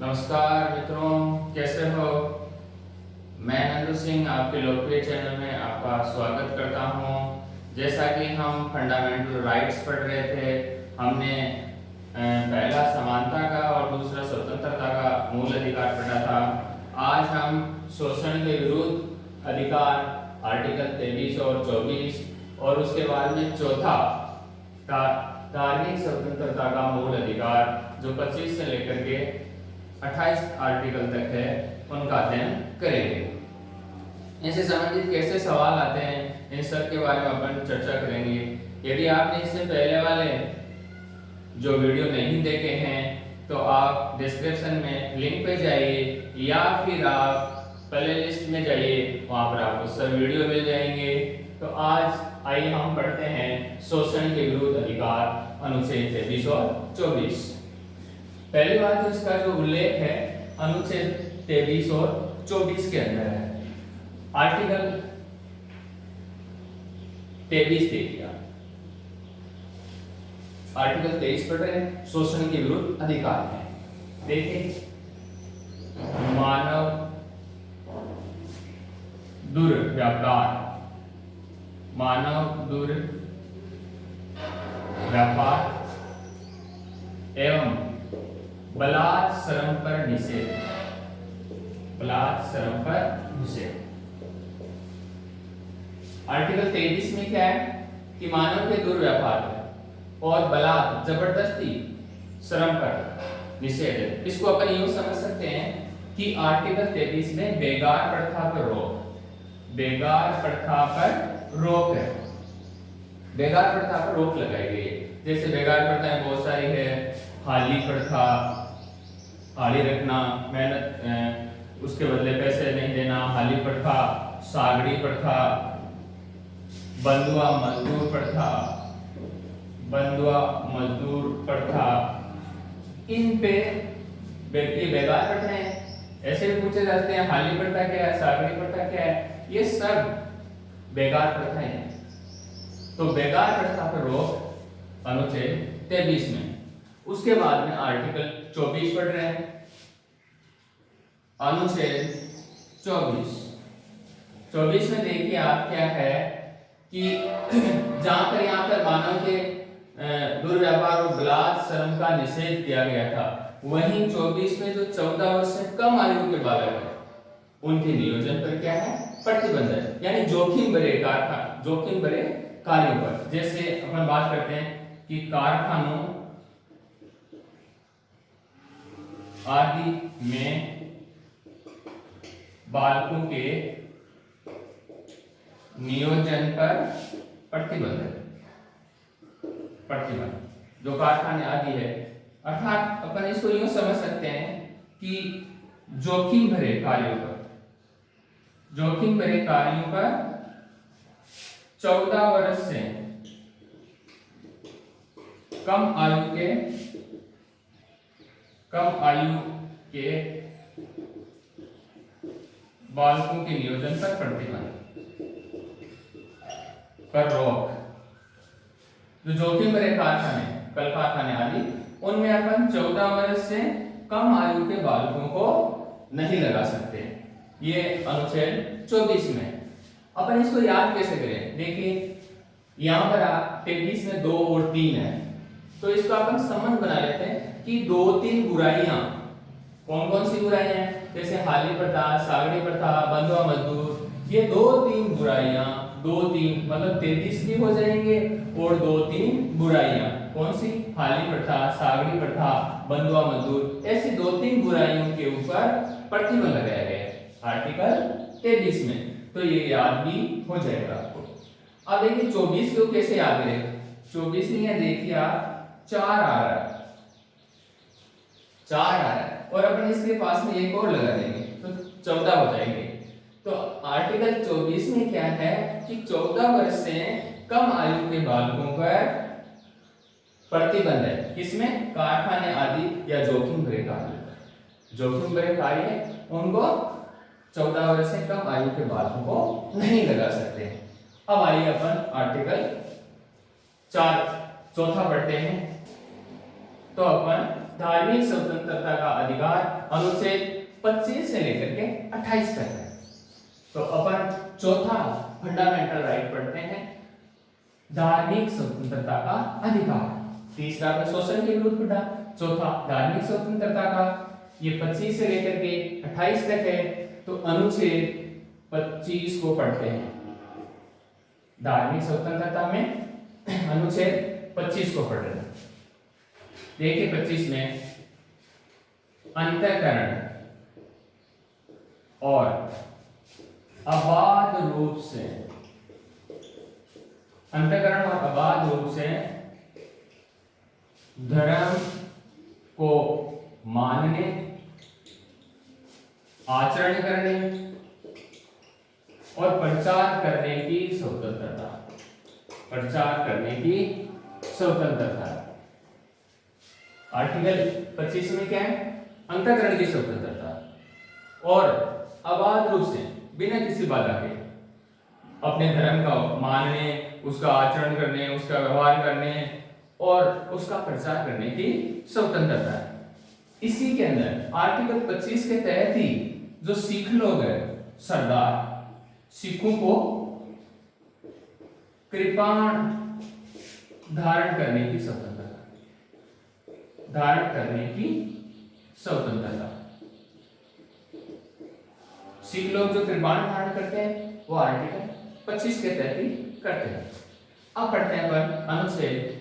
नमस्कार मित्रों, कैसे हो। मैं नंदू सिंह आपके लोकप्रिय चैनल में आपका स्वागत करता हूं। जैसा कि हम फंडामेंटल राइट्स पढ़ रहे थे, हमने पहला समानता का और दूसरा स्वतंत्रता का मूल अधिकार पढ़ा था। आज हम शोषण के विरुद्ध अधिकार आर्टिकल 23 और 24 और उसके बाद में चौथा धार्मिक स्वतंत्रता का मूल अधिकार जो 25 से लेकर के 28 आर्टिकल तक है, उनका अध्ययन करेंगे। इनसे संबंधित कैसे सवाल आते हैं, इन सब के बारे में अपन चर्चा करेंगे। यदि आपने इससे पहले वाले जो वीडियो नहीं देखे हैं तो आप डिस्क्रिप्शन में लिंक पे जाइए या फिर आप प्ले लिस्ट में जाइए, वहां पर आपको सब वीडियो मिल जाएंगे। तो आज आइए हम पढ़ते हैं शोषण के विरुद्ध अधिकार अनुच्छेद 23 और 24। पहली बात तो इसका जो उल्लेख है अनुच्छेद 23 और 24 के अंदर है। आर्टिकल 23 देखिए, आर्टिकल 23 पढ़ रहे हैं, शोषण के विरुद्ध अधिकार है। देखिए, मानव दुर्व्यापार, मानव दुर्व्यापार एवं बलात् श्रम पर निषेध, बलात् श्रम पर निषेध। आर्टिकल 23 में क्या है कि मानव के दुर्व्यापार और बलात् जबरदस्ती श्रम पर निषेध है। इसको अपन यूं समझ सकते हैं कि आर्टिकल 23 में बेगार प्रथा पर रोक, बेगार प्रथा पर रोक है। बेगार प्रथा पर रोक लगाई गई है। जैसे बेगार प्रथाएं बहुत सारी है, हाली प्रथा, हाली रखना, मेहनत उसके बदले पैसे नहीं देना, हाली प्रथा, सागड़ी प्रथा, बंधुआ मजदूर प्रथा, बंधुआ मजदूर प्रथा, इन पे व्यक्ति बेगार प्रथा है। ऐसे भी पूछे जाते हैं हाली प्रथा क्या है, सागड़ी प्रथा क्या है, ये सब बेगार प्रथाएं हैं। तो बेगार प्रथा पर रोक अनुच्छेद 23 में। उसके बाद में आर्टिकल 24 पढ़ रहे हैं। अनुच्छेद 24 में देखिए आप क्या है कि जहां पर यहाँ पर मानव के दुर्व्यापार और बलात् श्रम का निषेध किया गया था, वहीं 24 में जो 14 वर्ष से कम आयु के बालक है उनके नियोजन पर क्या है, प्रतिबंध है। यानी जोखिम भरे जोखिम भरे कार्यों पर। जैसे अपन बात करते हैं कि कारखानों आदि में बालकों के नियोजन पर प्रतिबंध है, प्रतिबंध जो कारखाने आदि है। अर्थात अपन इसको यूं समझ सकते हैं कि जोखिम भरे कार्यों पर, जोखिम भरे कार्यों पर 14 वर्ष से कम आयु के बालकों के नियोजन पर प्रतिबंध, पर रोक। जो जोखिम भरे कारखाने, कल कारखाने आदि, उनमें अपन 14 वर्ष से कम आयु के बालकों को नहीं लगा सकते। ये अनुच्छेद 24 में। अपन इसको याद कैसे करें? देखिए यहाँ पर 23 में 2 और 3 है, तो इसको अपन संबंध बना लेते हैं कि 2-3 बुराइयां, कौन कौन सी बुराइयां हैं? जैसे हाली प्रथा, सागड़ी प्रथा, बंधुआ मजदूर, ये 2-3 बुराइयां, 2-3 मतलब 33 भी हो जाएंगे और 2-3 बुराइयां, कौन सी? हाली प्रथा, सागड़ी प्रथा, बंधुआ मजदूर, ऐसी 2-3 बुराइयों के ऊपर प्रतिबंध लगाया गया है आर्टिकल 23 में। तो ये याद भी हो जाएगा आपको। अब देखिए 24 को कैसे याद करें? 24 में यह देखिए आप 4 आ रहा है, 4 आ रहा है और अपन इसके पास में एक और लगा देंगे तो 14 हो जाएंगे। तो आर्टिकल 24 में क्या है कि 14 वर्ष से कम आयु के बालकों पर प्रतिबंध है। किसमें? कारखाने आदि या जोखिम भरे कार्य, जोखिम भरे कार्य उनको 14 वर्ष से कम आयु के बालकों को नहीं लगा सकते। अब आइए अपन आर्टिकल 4 चौथा पढ़ते हैं। तो अपन धार्मिक स्वतंत्रता का अधिकार अनुच्छेद 25 से लेकर के 28 तक है। तो अपन चौथा फंडामेंटल राइट पढ़ते हैं, धार्मिक स्वतंत्रता का अधिकार। तीसरा आपने शोषण के विरुद्ध पढ़ा, चौथा धार्मिक स्वतंत्रता का, ये 25 से लेकर के 28 तक है। तो अनुच्छेद 25 को पढ़ते हैं। धार्मिक स्वतंत्रता में अनुच्छेद 25 को पढ़ रहे हैं। देखिए 25 में अंतःकरण और अबाध रूप से, अंतःकरण और अबाध रूप से धर्म को मानने, आचरण करने और प्रचार करने की स्वतंत्रता, प्रचार करने की स्वतंत्रता। आर्टिकल 25 में क्या है? अंतःकरण की स्वतंत्रता और अबाध रूप से बिना किसी बाधा के अपने धर्म का मानने, उसका आचरण करने, उसका व्यवहार करने और उसका प्रचार करने की स्वतंत्रता है। इसी के अंदर आर्टिकल 25 के तहत ही जो सिख लोग हैं, सरदार, सिखों को कृपाण धारण करने की स्वतंत्रता, धारण करने की स्वतंत्रता। सिख लोग जो कृपाण धारण करते हैं वो आर्टिकल 25 के तहत ही करते हैं। अब पढ़ते हैं अपन अनुच्छेद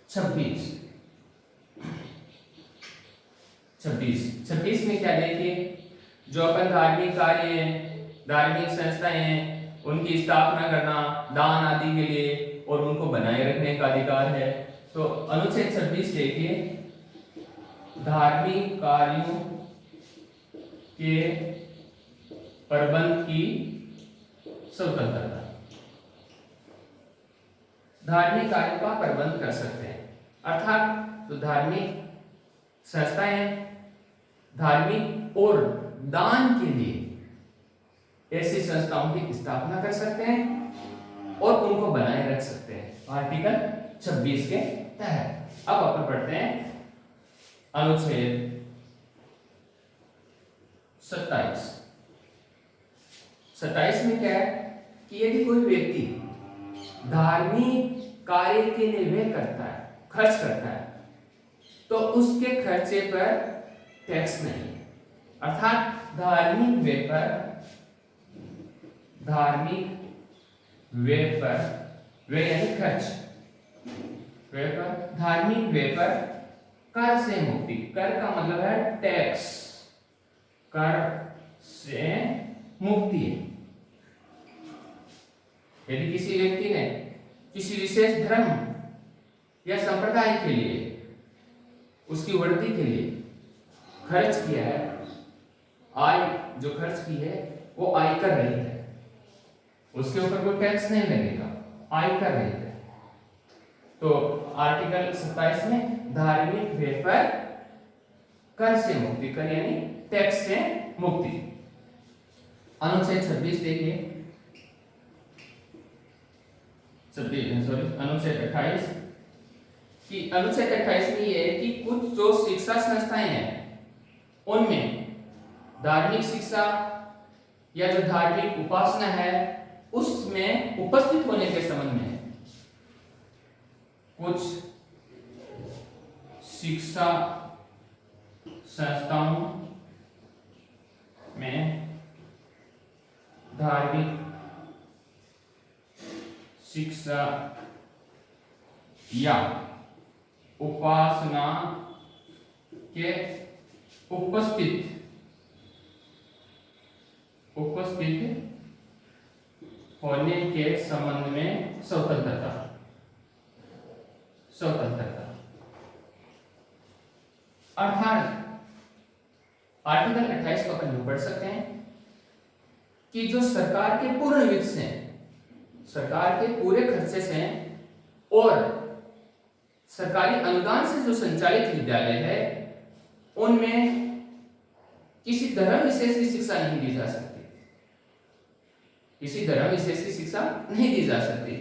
26 में क्या देखिए, जो अपन धार्मिक कार्य, धार्मिक संस्थाएं हैं, उनकी स्थापना करना दान आदि के लिए और उनको बनाए रखने का अधिकार है। तो अनुच्छेद 26 देखिए, धार्मिक कार्यों के प्रबंध की स्वतंत्रता। धार्मिक कार्यों का प्रबंध कर सकते हैं, अर्थात जो धार्मिक संस्थाएं धार्मिक और दान के लिए ऐसी संस्थाओं की स्थापना कर सकते हैं और उनको बनाए रख सकते हैं आर्टिकल 26 के तहत। अब अपन पढ़ते हैं अनुच्छेद 27 में क्या है कि यदि कोई व्यक्ति धार्मिक कार्य के लिए व्यय करता है, खर्च करता है, तो उसके खर्चे पर टैक्स नहीं है। अर्थात धार्मिक व्यय पर व्यय यानी खर्च, व्यय पर, धार्मिक व्यय पर कर से मुक्ति। कर का मतलब है टैक्स, कर से मुक्ति है। यदि किसी व्यक्ति ने किसी विशेष धर्म या संप्रदाय के लिए, उसकी वृद्धि के लिए खर्च किया है, आय जो खर्च की है वो आयकर रहित है, उसके ऊपर कोई टैक्स नहीं लगेगा, आयकर रहित है। तो आर्टिकल 27 में धार्मिक व्यय पर कर से मुक्ति, कर यानी टैक्स से मुक्ति। अनुच्छेद 26 देखिए, अनुच्छेद 28 कि अनुच्छेद 28 में ये है कि कुछ जो शिक्षा संस्थाएं हैं उनमें धार्मिक शिक्षा या जो धार्मिक उपासना है उसमें उपस्थित होने के संबंध में कुछ शिक्षा संस्थाओं में धार्मिक शिक्षा या उपासना के उपस्थित होने के संबंध में स्वतंत्रता। अर्थात आर्टिकल 28 को अपन पढ़ सकते हैं कि जो सरकार के पूर्ण वित्त से, सरकार के पूरे खर्चे से और सरकारी अनुदान से जो संचालित विद्यालय है उनमें किसी धर्म विशेष की शिक्षा नहीं दी जा सकती, किसी धर्म विशेष की शिक्षा नहीं दी जा सकती,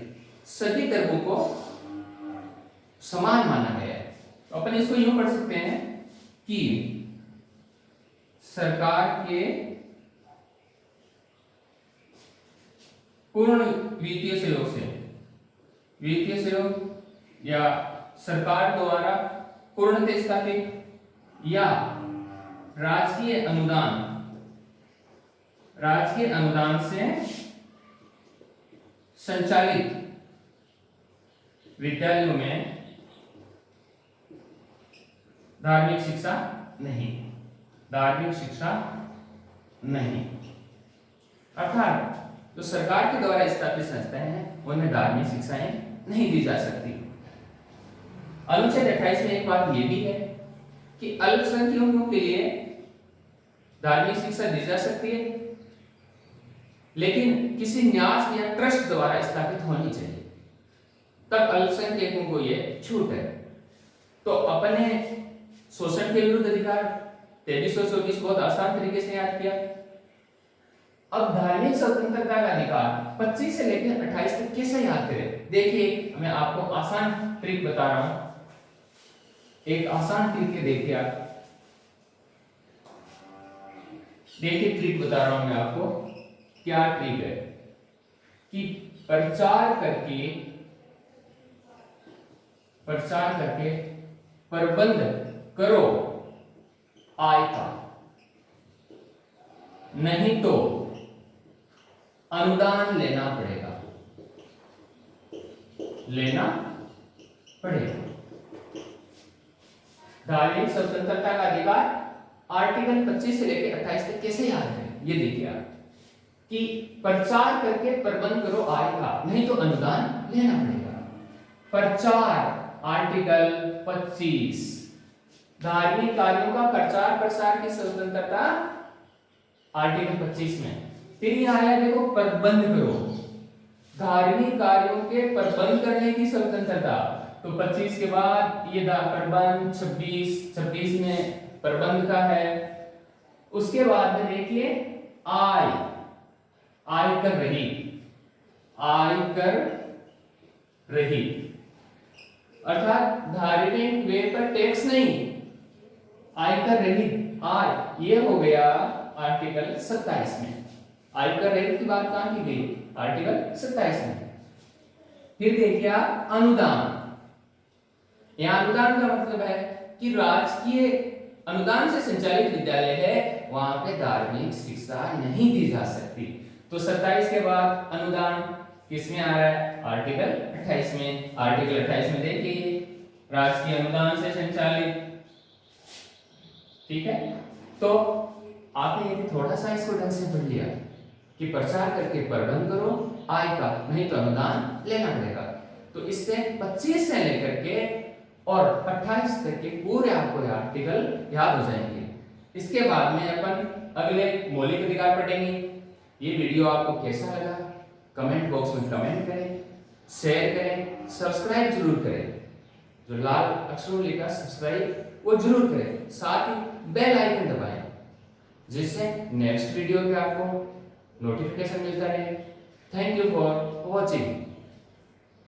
सभी धर्मों को समान माना गया है। तो अपन इसको यूं पढ़ सकते हैं कि सरकार के पूर्ण वित्तीय सहयोग या सरकार द्वारा पूर्णतः स्थापित या राजकीय अनुदान से संचालित विद्यालयों में धार्मिक शिक्षा नहीं। अर्थात जो सरकार के द्वारा स्थापित संस्थाएं हैं उनमें धार्मिक शिक्षाएं नहीं दी जा सकती। अनुच्छेद 28 में एक बात यह भी है कि अल्पसंख्यकों के लिए धार्मिक शिक्षा दी जा सकती है, लेकिन किसी न्यास या ट्रस्ट द्वारा स्थापित होनी चाहिए, तब अल्पसंख्यकों को यह छूट है। तो अपने शोषण के विरुद्ध अधिकार 2324 बहुत आसान तरीके से याद किया। अब धार्मिक स्वतंत्रता का अधिकार 25 से लेकर 28 तक कैसे याद करें? देखिए, मैं आपको आसान ट्रिक बता रहा हूं। एक आसान ट्रिक है, देखिए आप। देखिए ट्रिक बता रहा हूं मैं आपको। क्या ट्रिक है कि प्रचार करके प्रबंध करो आय का, नहीं तो अनुदान लेना पड़ेगा। धार्मिक स्वतंत्रता का अधिकार आर्टिकल 25 से लेकर 28 तक कैसे याद है? ये देखिए आप कि प्रचार करके प्रबंध करो आय का, नहीं तो अनुदान लेना पड़ेगा। प्रचार आर्टिकल 25, धार्मिक कार्यों का प्रचार प्रसार की स्वतंत्रता आर्टिकल 25 में। फिर यहाँ आया देखो, प्रबंध करो, धार्मिक कार्यों के प्रबंध करने की स्वतंत्रता। तो 25 के बाद ये प्रबंध 26 में प्रबंध का है। उसके बाद में देखिए आयकर रहित, अर्थात धार्मिक व्यय पर टैक्स नहीं, आयकर रहित आय, ये हो गया आर्टिकल 27 में। आयकर रहित की बात कहां की गई? आर्टिकल 27 में। फिर देखिए अनुदान। यहां अनुदान का मतलब है कि राजकीय अनुदान से संचालित विद्यालय है, वहां पे धार्मिक शिक्षा नहीं दी जा सकती। तो 27 के बाद अनुदान किसमें आ रहा है? आर्टिकल 28 में। आर्टिकल 28 में देखिए राजकीय अनुदान से संचालित, ठीक है। तो आपने यदि थोड़ा सा इसको ढंग से पढ़ लिया कि प्रचार करके प्रबंध करो आय का, नहीं तो अनुदान लेना पड़ेगा, तो इससे 25 से लेकर के और 28 तक के पूरे आपको आर्टिकल याद हो जाएंगे। इसके बाद में अपन अगले मौलिक अधिकार पढ़ेंगे। ये वीडियो आपको कैसा लगा कमेंट बॉक्स में कमेंट करें, शेयर करें, सब्सक्राइब जरूर करें। जो लाल अक्षरों लिखा सब्सक्राइब वो जरूर करें, साथ ही बेल आइकन दबाएं, जिससे नेक्स्ट वीडियो पे आपको नोटिफिकेशन मिलता रहे। Thank you for watching.